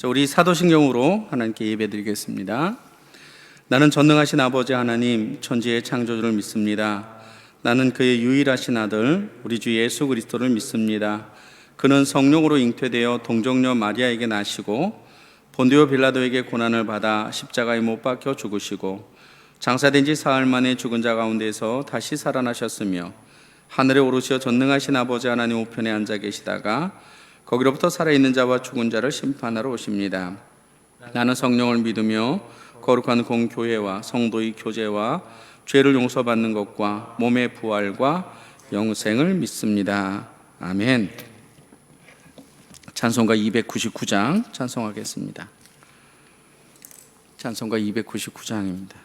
우리 사도신경으로 하나님께 예배드리겠습니다. 나는 전능하신 아버지 하나님 천지의 창조주를 믿습니다. 나는 그의 유일하신 아들 우리 주 예수 그리스도를 믿습니다. 그는 성령으로 잉태되어 동정녀 마리아에게 나시고 본디오 빌라도에게 고난을 받아 십자가에 못 박혀 죽으시고 장사된 지 사흘 만에 죽은 자 가운데서 다시 살아나셨으며 하늘에 오르시어 전능하신 아버지 하나님 우편에 앉아 계시다가 거기로부터 살아있는 자와 죽은 자를 심판하러 오십니다. 나는 성령을 믿으며 거룩한 공교회와 성도의 교제와 죄를 용서받는 것과 몸의 부활과 영생을 믿습니다. 아멘. 찬송가 299장 찬송하겠습니다. 찬송가 299장입니다.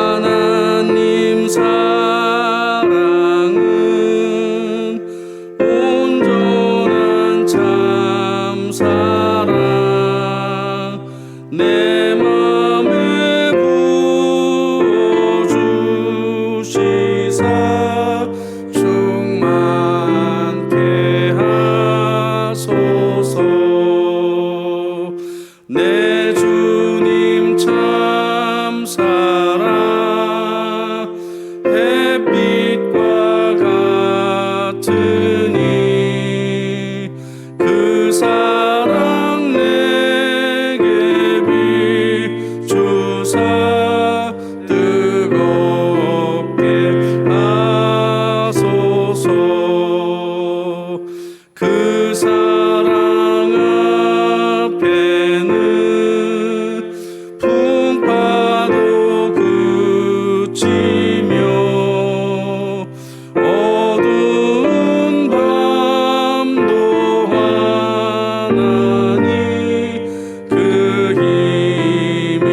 하나님 사랑은 온전한 참 사랑 내 맘에 부어주시사 충만케 하소서. 내 주님 참 사랑 햇빛과 같으니 그 사랑 내게 비추사 뜨겁게 하소서. 그 사랑 앞에는 풍파도 그치며 어두운 밤도 환하니 그 힘이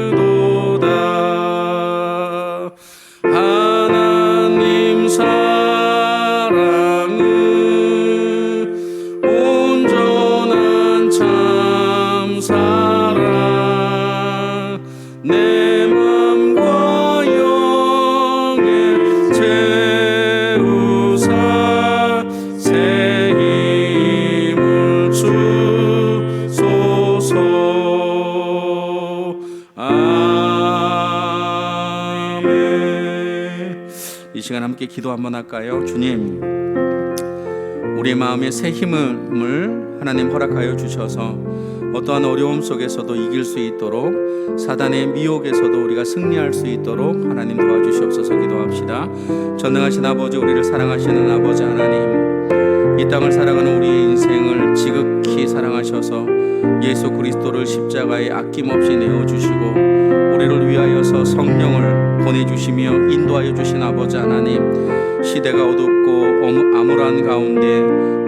크도다. 하나님 사랑은 온전한 참 사랑 내 맘과 영에 채우사 새 힘을 주소서. 아멘. 이 시간 함께 기도 한번 할까요? 주님, 우리의 마음에 새 힘을 하나님 허락하여 주셔서 어떠한 어려움 속에서도 이길 수 있도록 사단의 미혹에서도 우리가 승리할 수 있도록 하나님 도와주시옵소서. 기도합시다. 전능하신 아버지, 우리를 사랑하시는 아버지 하나님, 이 땅을 살아가는 우리의 인생을 지극히 사랑하셔서 예수 그리스도를 십자가에 아낌없이 내어주시고 우리를 위하여서 성령을 보내주시며 인도하여 주신 아버지 하나님, 시대가 어둡고 암울한 가운데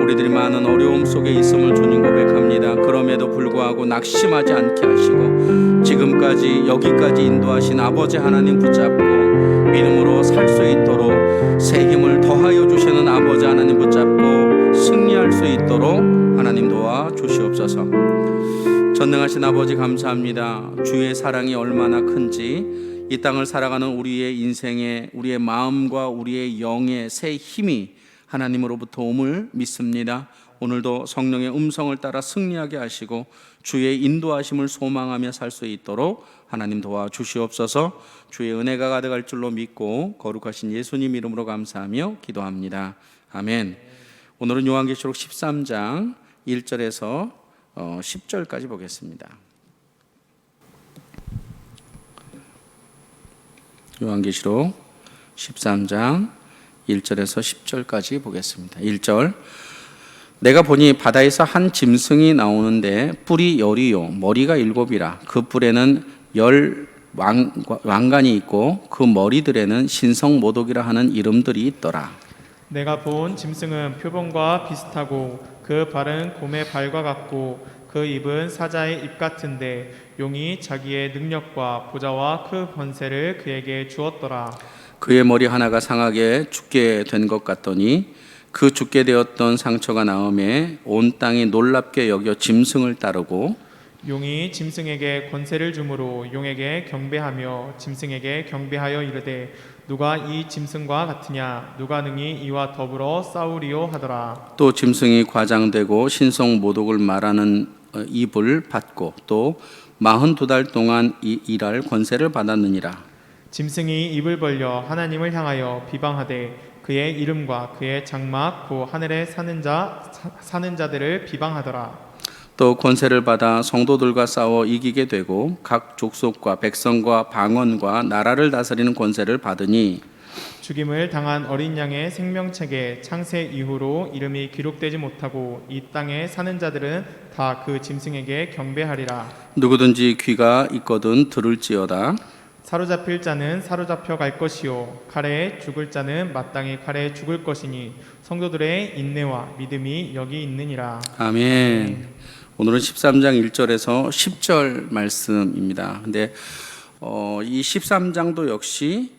우리들이 많은 어려움 속에 있음을 주님 고백합니다. 그럼에도 불구하고 낙심하지 않게 하시고 지금까지 여기까지 인도하신 아버지 하나님 붙잡고 믿음으로 살 수 있도록 새 힘을 더하여 주시는 아버지 하나님 붙잡고 승리할 수 있도록 하나님 도와 주시옵소서. 전능하신 아버지 감사합니다. 주의 사랑이 얼마나 큰지 이 땅을 살아가는 우리의 인생에 우리의 마음과 우리의 영의 새 힘이 하나님으로부터 옴을 믿습니다. 오늘도 성령의 음성을 따라 승리하게 하시고 주의 인도하심을 소망하며 살 수 있도록 하나님 도와주시옵소서. 주의 은혜가 가득할 줄로 믿고 거룩하신 예수님 이름으로 감사하며 기도합니다. 아멘. 오늘은 요한계시록 13장 1절에서 10절까지 보겠습니다. 요한계시록 13장 1절에서 10절까지 보겠습니다. 1절. 내가 보니 바다에서 한 짐승이 나오는데 뿔이 열이요 머리가 일곱이라. 그 뿔에는 열 왕관이 있고 그 머리들에는 신성모독이라 하는 이름들이 있더라. 내가 본 짐승은 표범과 비슷하고 그 발은 곰의 발과 같고 그 입은 사자의 입 같은데 용이 자기의 능력과 보좌와 그 권세를 그에게 주었더라. 그의 머리 하나가 상하게 죽게 된 것 같더니 그 죽게 되었던 상처가 나음에 온 땅이 놀랍게 여겨 짐승을 따르고 용이 짐승에게 권세를 주므로 용에게 경배하며 짐승에게 경배하여 이르되 누가 이 짐승과 같으냐 누가 능히 이와 더불어 싸우리요 하더라. 또 짐승이 과장되고 신성 모독을 말하는 입을 받고 또 42달 동안 일할 권세를 받았느니라. 짐승이 입을 벌려 하나님을 향하여 비방하되 그의 이름과 그의 장막 그 하늘에 사는 자들을 비방하더라. 또 권세를 받아 성도들과 싸워 이기게 되고 각 족속과 백성과 방언과 나라를 다스리는 권세를 받으니 죽임을 당한 어린 양의 생명책에 창세 이후로 이름이 기록되지 못하고 이 땅에 사는 자들은 다 그 짐승에게 경배하리라. 누구든지 귀가 있거든 들을지어다. 사로잡힐 자는 사로잡혀 갈 것이요 칼에 죽을 자는 마땅히 칼에 죽을 것이니 성도들의 인내와 믿음이 여기 있느니라. 아멘. 오늘은 13장 1절에서 10절 말씀입니다. 근데 이 13장도 역시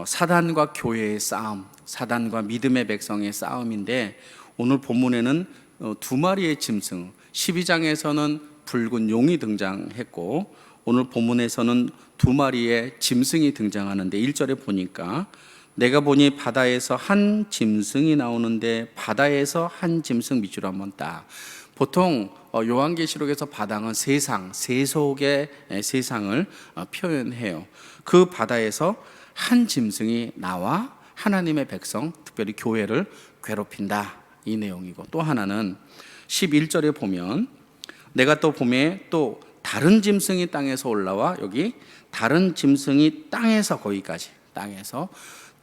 사단과 교회의 싸움, 사단과 믿음의 백성의 싸움인데 오늘 본문에는 두 마리의 짐승, 12장에서는 붉은 용이 등장했고 오늘 본문에서는 두 마리의 짐승이 등장하는데 1절에 보니까 내가 보니 바다에서 한 짐승이 나오는데 바다에서 한 짐승 밑줄로 한번 딱. 보통 요한계시록에서 바다는 세상, 세속의 세상을 표현해요. 그 바다에서 한 짐승이 나와 하나님의 백성, 특별히 교회를 괴롭힌다. 이 내용이고 또 하나는 11절에 보면 내가 또 봄에 또 다른 짐승이 땅에서 올라와 여기 다른 짐승이 땅에서 거기까지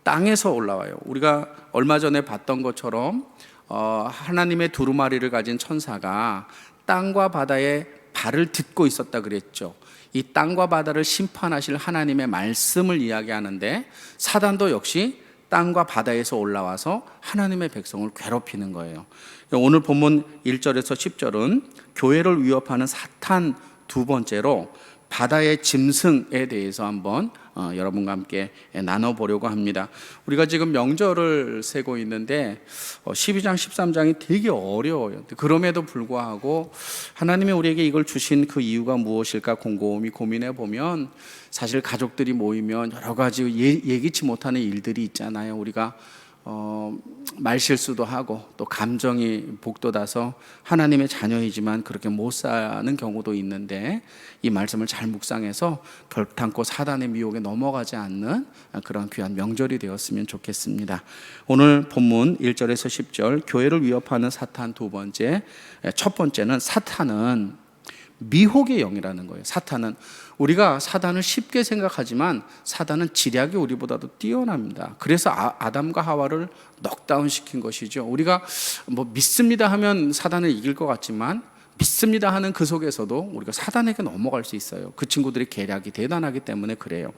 땅에서 올라와요. 우리가 얼마 전에 봤던 것처럼 하나님의 두루마리를 가진 천사가 땅과 바다에 발을 딛고 있었다 그랬죠. 이 땅과 바다를 심판하실 하나님의 말씀을 이야기하는데 사단도 역시 땅과 바다에서 올라와서 하나님의 백성을 괴롭히는 거예요. 오늘 본문 1절에서 10절은 교회를 위협하는 사탄 두 번째로 바다의 짐승에 대해서 한번 여러분과 함께 나눠보려고 합니다. 우리가 지금 명절을 세고 있는데 12장, 13장이 되게 어려워요. 그럼에도 불구하고 하나님이 우리에게 이걸 주신 그 이유가 무엇일까 곰곰이 고민해 보면 사실 가족들이 모이면 여러 가지 예기치 못하는 일들이 있잖아요. 우리가 말실수도 하고 또 감정이 복돋아서 하나님의 자녀이지만 그렇게 못 사는 경우도 있는데 이 말씀을 잘 묵상해서 결단코 사단의 미혹에 넘어가지 않는 그런 귀한 명절이 되었으면 좋겠습니다. 오늘 본문 1절에서 10절 교회를 위협하는 사탄 두 번째, 첫 번째는 사탄은 미혹의 영이라는 거예요. 사탄은 우리가 사단을 쉽게 생각하지만 사단은 지략이 우리보다도 뛰어납니다. 그래서 아담과 하와를 넉다운 시킨 것이죠. 우리가 믿습니다 하면 사단을 이길 것 같지만 믿습니다 하는 그 속에서도 우리가 사단에게 넘어갈 수 있어요. 그 친구들의 계략이 대단하기 때문에 그래요.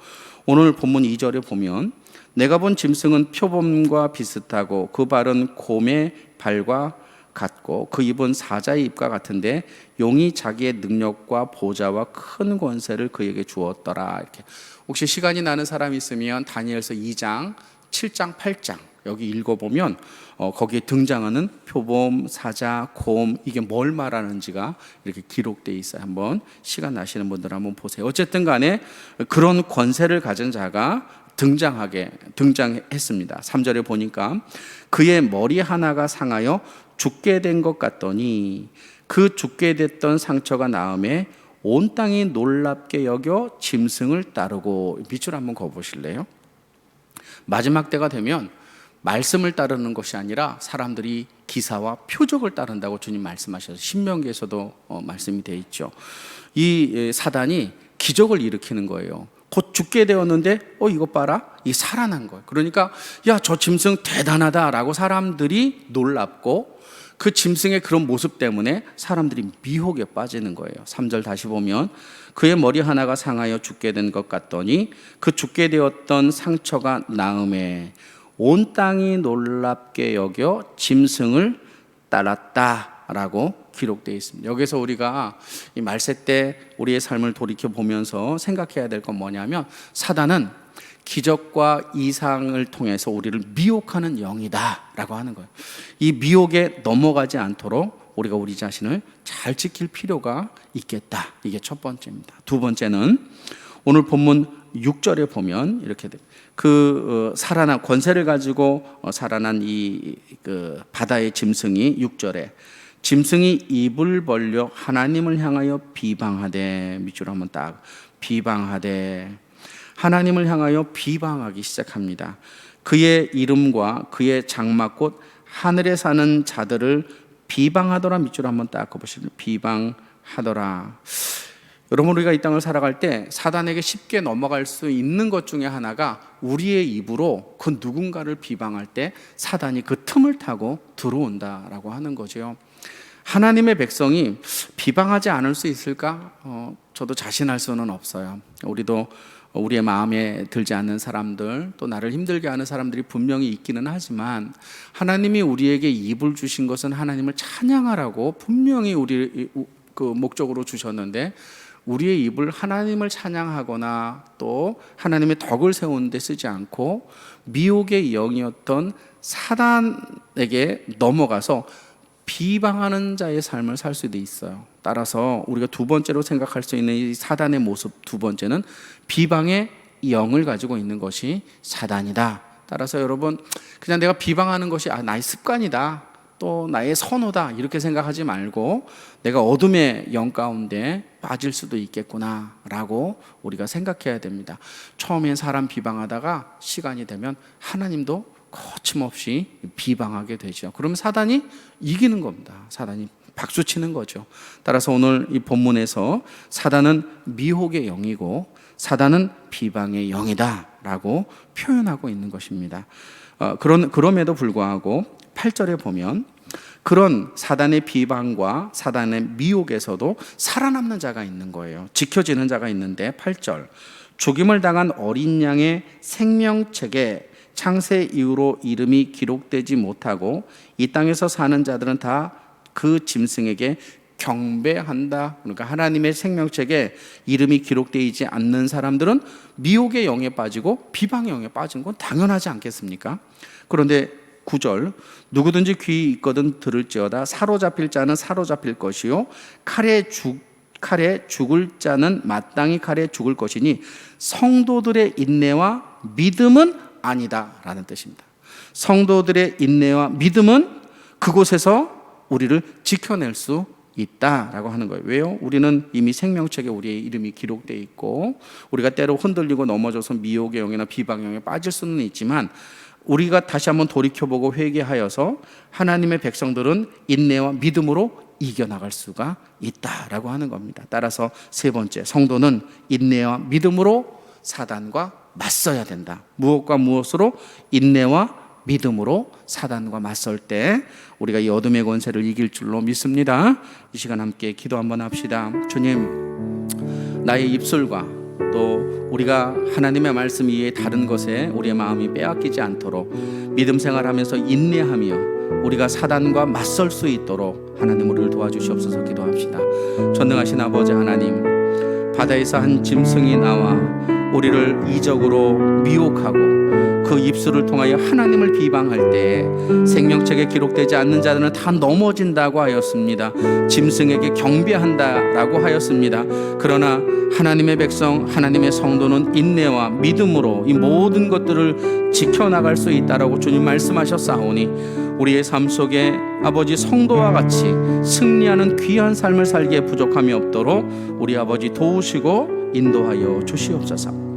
오늘 본문 2절에 보면 내가 본 짐승은 표범과 비슷하고 그 발은 곰의 발과 같고 그 입은 사자의 입과 같은데 용이 자기의 능력과 보좌와 큰 권세를 그에게 주었더라. 이렇게 혹시 시간이 나는 사람이 있으면 다니엘서 2장, 7장, 8장 여기 읽어보면 거기에 등장하는 표범, 사자, 곰 이게 뭘 말하는지가 이렇게 기록되어 있어요. 한번 시간 나시는 분들 한번 보세요. 어쨌든 간에 그런 권세를 가진 자가 등장했습니다. 3절에 보니까 그의 머리 하나가 상하여 죽게 된 것 같더니 그 죽게 됐던 상처가 나음에 온 땅이 놀랍게 여겨 짐승을 따르고 밑줄 한번 그어보실래요? 마지막 때가 되면 말씀을 따르는 것이 아니라 사람들이 기사와 표적을 따른다고 주님 말씀하셔서 신명기에서도 말씀이 되어 있죠. 이 사단이 기적을 일으키는 거예요. 곧 죽게 되었는데 이것 봐라, 이 살아난 거예요. 그러니까 야, 저 짐승 대단하다라고 사람들이 놀랍고 그 짐승의 그런 모습 때문에 사람들이 미혹에 빠지는 거예요. 3절 다시 보면 그의 머리 하나가 상하여 죽게 된 것 같더니 그 죽게 되었던 상처가 나음에 온 땅이 놀랍게 여겨 짐승을 따랐다라고 기록되어 있습니다. 여기서 우리가 이 말세 때 우리의 삶을 돌이켜 보면서 생각해야 될 건 뭐냐면 사단은 기적과 이상을 통해서 우리를 미혹하는 영이다라고 하는 거예요. 이 미혹에 넘어가지 않도록 우리가 우리 자신을 잘 지킬 필요가 있겠다. 이게 첫 번째입니다. 두 번째는 오늘 본문 6절에 보면 이렇게 돼. 살아난 권세를 가지고 살아난 이 바다의 짐승이 6절에 짐승이 입을 벌려 하나님을 향하여 비방하되, 밑줄 한번 딱, 비방하되 하나님을 향하여 비방하기 시작합니다. 그의 이름과 그의 장막곧 하늘에 사는 자들을 비방하더라. 밑줄 한번 딱 보시면 비방하더라. 여러분, 우리가 이 땅을 살아갈 때 사단에게 쉽게 넘어갈 수 있는 것 중에 하나가 우리의 입으로 그 누군가를 비방할 때 사단이 그 틈을 타고 들어온다라고 하는 거죠. 하나님의 백성이 비방하지 않을 수 있을까? 저도 자신할 수는 없어요. 우리도 우리의 마음에 들지 않는 사람들, 또 나를 힘들게 하는 사람들이 분명히 있기는 하지만 하나님이 우리에게 입을 주신 것은 하나님을 찬양하라고 분명히 우리 목적으로 주셨는데, 우리의 입을 하나님을 찬양하거나 또 하나님의 덕을 세우는 데 쓰지 않고 미혹의 영이었던 사단에게 넘어가서 비방하는 자의 삶을 살 수도 있어요. 따라서 우리가 두 번째로 생각할 수 있는 이 사단의 모습, 두 번째는 비방의 영을 가지고 있는 것이 사단이다. 따라서 여러분, 그냥 내가 비방하는 것이 나의 습관이다, 또 나의 선호다, 이렇게 생각하지 말고 내가 어둠의 영 가운데 빠질 수도 있겠구나 라고 우리가 생각해야 됩니다. 처음엔 사람 비방하다가 시간이 되면 하나님도 거침없이 비방하게 되죠. 그러면 사단이 이기는 겁니다. 사단이 박수치는 거죠. 따라서 오늘 이 본문에서 사단은 미혹의 영이고 사단은 비방의 영이다 라고 표현하고 있는 것입니다. 그럼에도 불구하고 8절에 보면 그런 사단의 비방과 사단의 미혹에서도 살아남는 자가 있는 거예요. 지켜지는 자가 있는데 8절, 죽임을 당한 어린 양의 생명책에 창세 이후로 이름이 기록되지 못하고 이 땅에서 사는 자들은 다 그 짐승에게 경배한다. 그러니까 하나님의 생명책에 이름이 기록되지 않는 사람들은 미혹의 영에 빠지고 비방의 영에 빠진 건 당연하지 않겠습니까? 그런데 9절, 누구든지 귀 있거든 들을지어다. 사로잡힐 자는 사로잡힐 것이요 칼에 죽을 자는 마땅히 칼에 죽을 것이니 성도들의 인내와 믿음은 아니다 라는 뜻입니다. 성도들의 인내와 믿음은 그곳에서 우리를 지켜낼 수 있다라고 하는 거예요. 왜요? 우리는 이미 생명책에 우리의 이름이 기록되어 있고 우리가 때로 흔들리고 넘어져서 미혹의 영이나 비방의 영에 빠질 수는 있지만 우리가 다시 한번 돌이켜보고 회개하여서 하나님의 백성들은 인내와 믿음으로 이겨나갈 수가 있다라고 하는 겁니다. 따라서 세 번째, 성도는 인내와 믿음으로 사단과 맞서야 된다. 무엇과 무엇으로? 인내와 믿음으로 사단과 맞설 때 우리가 이 어둠의 권세를 이길 줄로 믿습니다. 이 시간 함께 기도 한번 합시다. 주님, 나의 입술과 또 우리가 하나님의 말씀 이외에 다른 것에 우리의 마음이 빼앗기지 않도록 믿음 생활하면서 인내하며 우리가 사단과 맞설 수 있도록 하나님 우리를 도와주시옵소서. 기도합시다. 전능하신 아버지 하나님, 바다에서 한 짐승이 나와 우리를 이적으로 미혹하고 그 입술을 통하여 하나님을 비방할 때 생명책에 기록되지 않는 자들은 다 넘어진다고 하였습니다. 짐승에게 경배한다라고 하였습니다. 그러나 하나님의 백성, 하나님의 성도는 인내와 믿음으로 이 모든 것들을 지켜나갈 수 있다라고 주님 말씀하셨사오니 우리의 삶 속에 아버지 성도와 같이 승리하는 귀한 삶을 살기에 부족함이 없도록 우리 아버지 도우시고 인도하여 주시옵소서.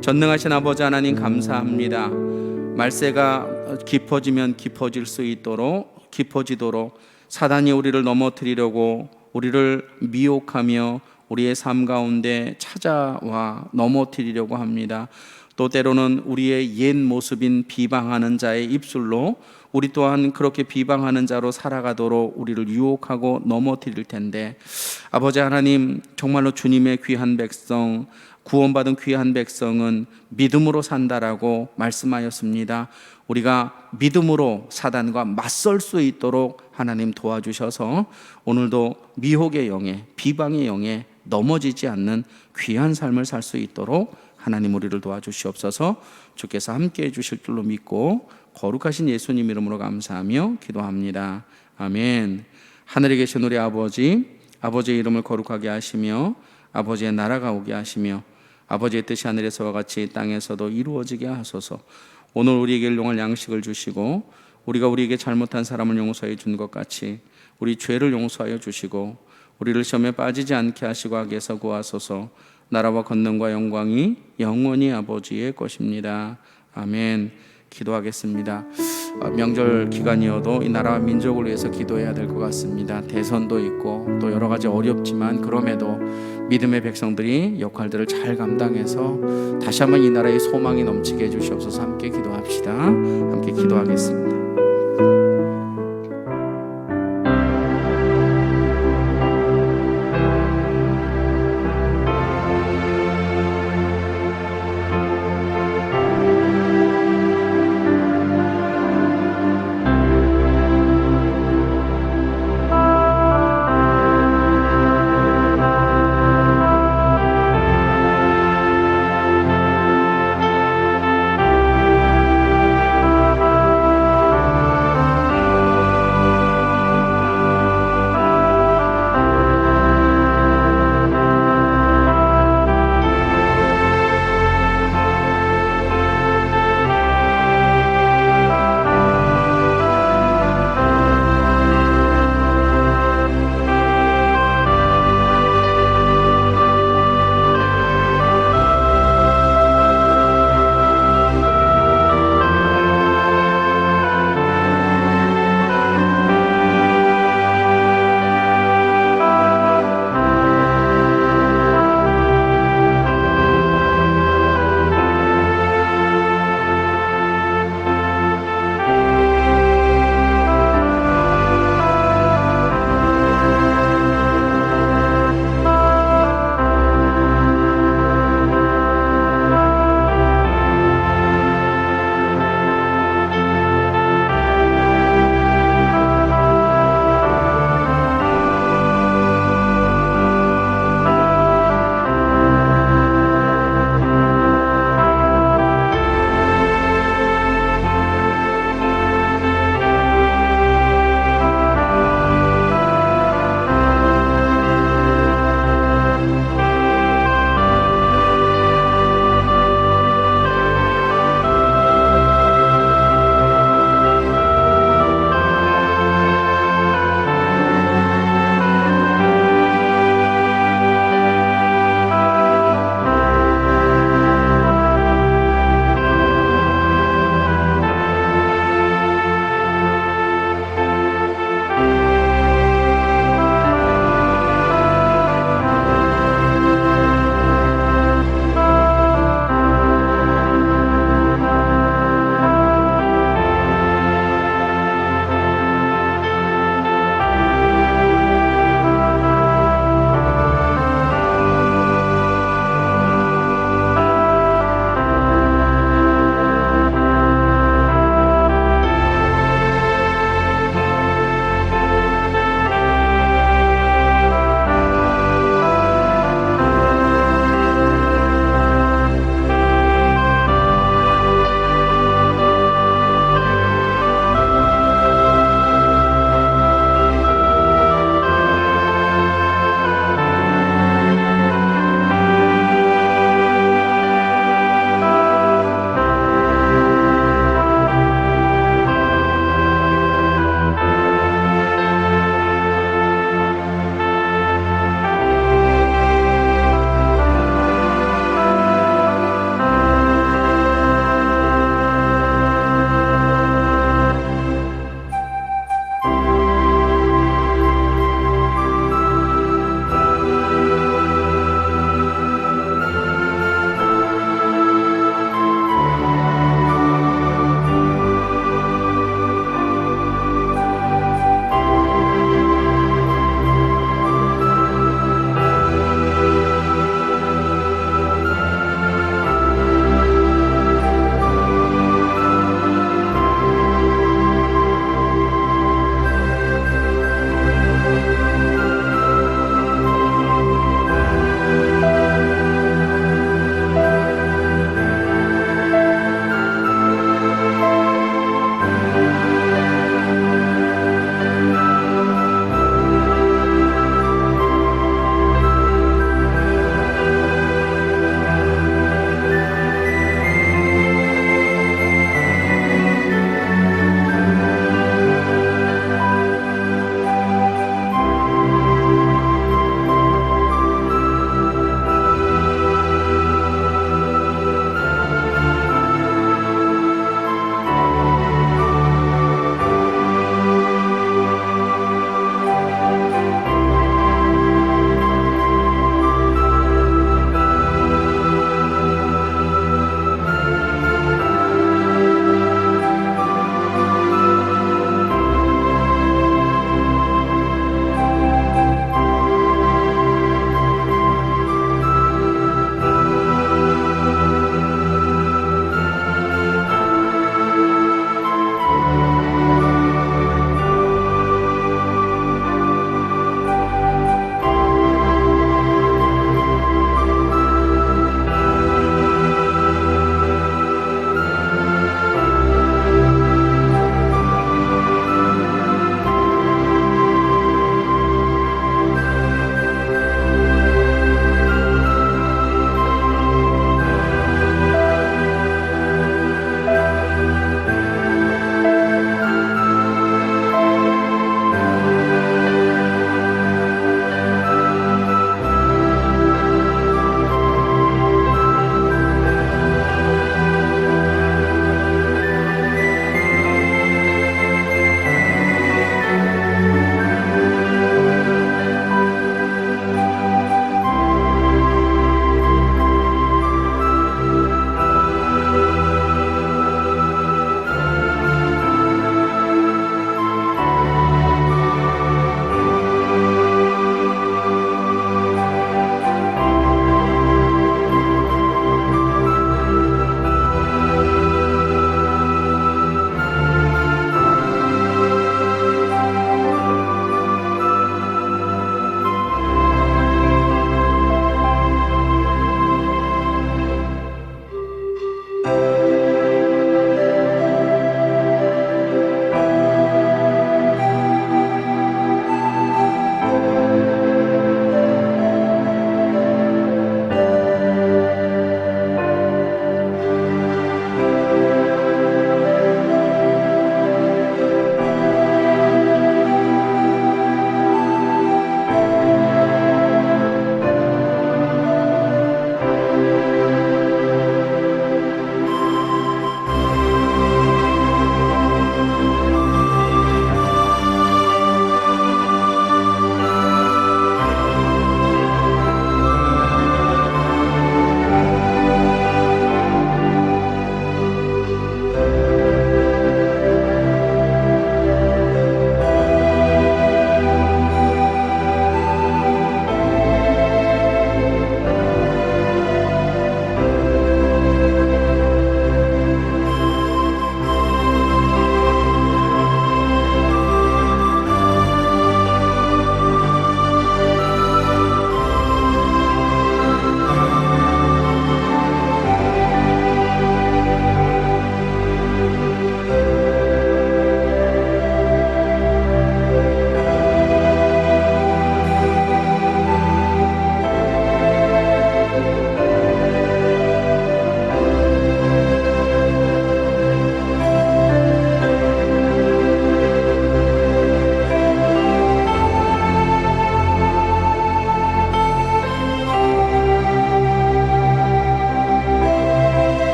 전능하신 아버지 하나님 감사합니다. 말세가 깊어지면 깊어지도록 사단이 우리를 넘어뜨리려고 우리를 미혹하며 우리의 삶 가운데 찾아와 넘어뜨리려고 합니다. 또 때로는 우리의 옛 모습인 비방하는 자의 입술로 우리 또한 그렇게 비방하는 자로 살아가도록 우리를 유혹하고 넘어뜨릴 텐데, 아버지 하나님, 정말로 주님의 귀한 백성, 구원받은 귀한 백성은 믿음으로 산다라고 말씀하였습니다. 우리가 믿음으로 사단과 맞설 수 있도록 하나님 도와주셔서 오늘도 미혹의 영에, 비방의 영에 넘어지지 않는 귀한 삶을 살 수 있도록 하나님 우리를 도와주시옵소서. 주께서 함께해 주실 줄로 믿고 거룩하신 예수님 이름으로 감사하며 기도합니다. 아멘. 하늘에 계신 우리 아버지, 아버지의 이름을 거룩하게 하시며 아버지의 나라가 오게 하시며 아버지의 뜻이 하늘에서와 같이 땅에서도 이루어지게 하소서. 오늘 우리에게 일용할 양식을 주시고 우리가 우리에게 잘못한 사람을 용서해 준 것 같이 우리 죄를 용서하여 주시고 우리를 시험에 빠지지 않게 하시고 악에서 구하소서. 나라와 권능과 영광이 영원히 아버지의 것입니다. 아멘. 기도하겠습니다. 명절 기간이어도 이 나라와 민족을 위해서 기도해야 될 것 같습니다. 대선도 있고 또 여러 가지 어렵지만 그럼에도 믿음의 백성들이 역할들을 잘 감당해서 다시 한번 이 나라의 소망이 넘치게 해주시옵소서. 함께 기도합시다. 함께 기도하겠습니다.